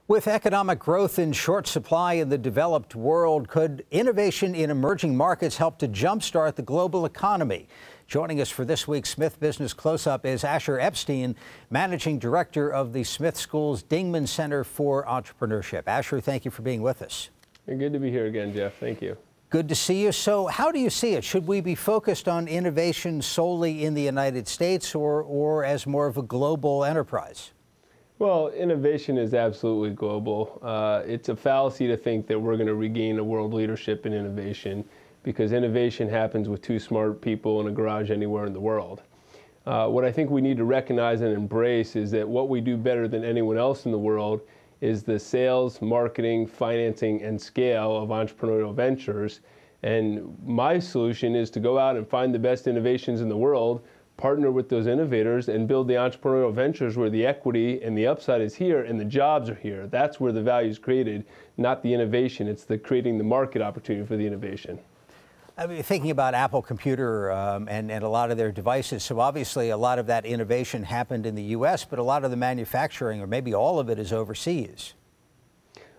With economic growth in short supply in the developed world, could innovation in emerging markets help to jumpstart the global economy? Joining us for this week's Smith Business Close-Up is Asher Epstein, Managing Director of the Smith School's Dingman Center for Entrepreneurship. Asher, thank you for being with us. Good to be here again, Jeff. Thank you. Good to see you. So how do you see it? Should we be focused on innovation solely in the United States or as more of a global enterprise? Well, innovation is absolutely global. It's a fallacy to think that we're going to regain a world leadership in innovation, because innovation happens with two smart people in a garage anywhere in the world. What I think we need to recognize and embrace is that what we do better than anyone else in the world is the sales, marketing, financing, and scale of entrepreneurial ventures. And my solution is to go out and find the best innovations in the world, partner with those innovators, and build the entrepreneurial ventures where the equity and the upside is here and the jobs are here. That's where the value is created, not the innovation. It's creating the market opportunity for the innovation. I mean, thinking about Apple Computer and a lot of their devices, so obviously a lot of that innovation happened in the U.S., but a lot of the manufacturing, or maybe all of it, is overseas.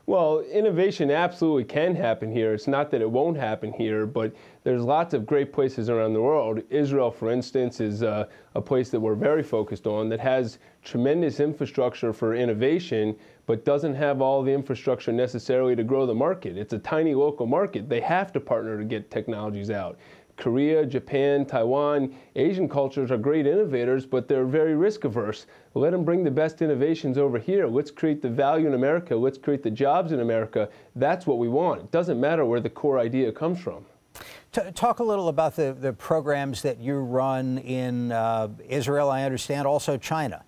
Well, innovation absolutely can happen here. It's not that it won't happen here, but there's lots of great places around the world. Israel, for instance, is a place that we're very focused on that has tremendous infrastructure for innovation, but doesn't have all the infrastructure necessarily to grow the market. It's a tiny local market. They have to partner to get technologies out. Korea, Japan, Taiwan, Asian cultures are great innovators, but they're very risk averse. Let them bring the best innovations over here. Let's create the value in America. Let's create the jobs in America. That's what we want. It doesn't matter where the core idea comes from. Talk a little about the programs that you run in Israel, I understand, also China.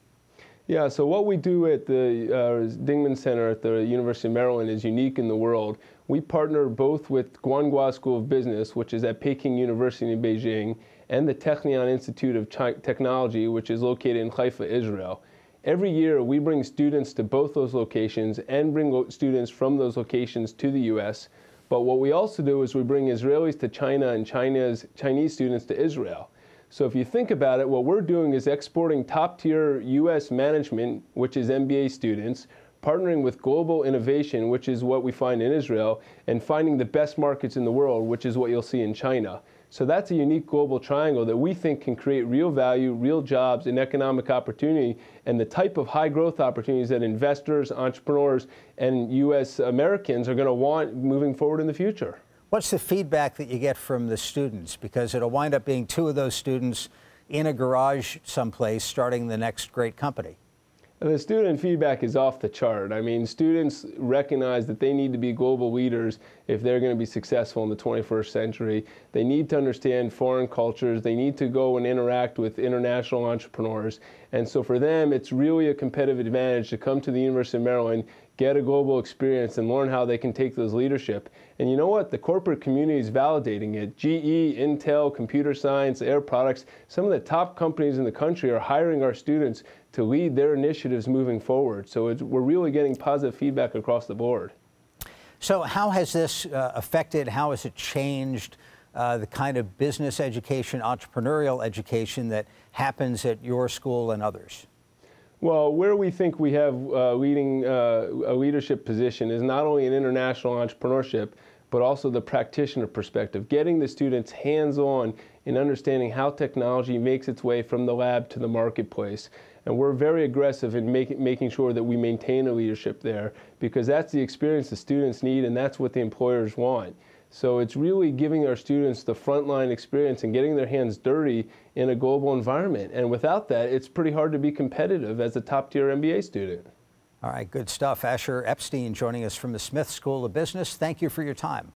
Yeah, so what we do at the Dingman Center at the University of Maryland is unique in the world. We partner both with Guanghua School of Business, which is at Peking University in Beijing, and the Technion Institute of Technology, which is located in Haifa, Israel. Every year, we bring students to both those locations and bring students from those locations to the U.S. But what we also do is we bring Israelis to China and Chinese students to Israel. So if you think about it, what we're doing is exporting top-tier U.S. management, which is MBA students, partnering with global innovation, which is what we find in Israel, and finding the best markets in the world, which is what you'll see in China. So that's a unique global triangle that we think can create real value, real jobs, and economic opportunity, and the type of high-growth opportunities that investors, entrepreneurs, and U.S. Americans are going to want moving forward in the future. What's the feedback that you get from the students? Because it'll wind up being two of those students in a garage someplace starting the next great company. The student feedback is off the chart. I mean, students recognize that they need to be global leaders if they're going to be successful in the 21st century. They need to understand foreign cultures. They need to go and interact with international entrepreneurs. And so for them, it's really a competitive advantage to come to the University of Maryland, get a global experience, and learn how they can take those leadership. And you know what? The corporate community is validating it. GE, Intel, Computer Science, Air Products, some of the top companies in the country are hiring our students to lead their initiatives moving forward. So we're really getting positive feedback across the board. So how has this affected, how has it changed the kind of business education, entrepreneurial education that happens at your school and others? Well, where we think we have a leadership position is not only in international entrepreneurship, but also the practitioner perspective, getting the students hands-on in understanding how technology makes its way from the lab to the marketplace. And we're very aggressive in making sure that we maintain a leadership there, because that's the experience the students need and that's what the employers want. So it's really giving our students the frontline experience and getting their hands dirty in a global environment. And without that, it's pretty hard to be competitive as a top-tier MBA student. All right, good stuff. Asher Epstein joining us from the Smith School of Business. Thank you for your time.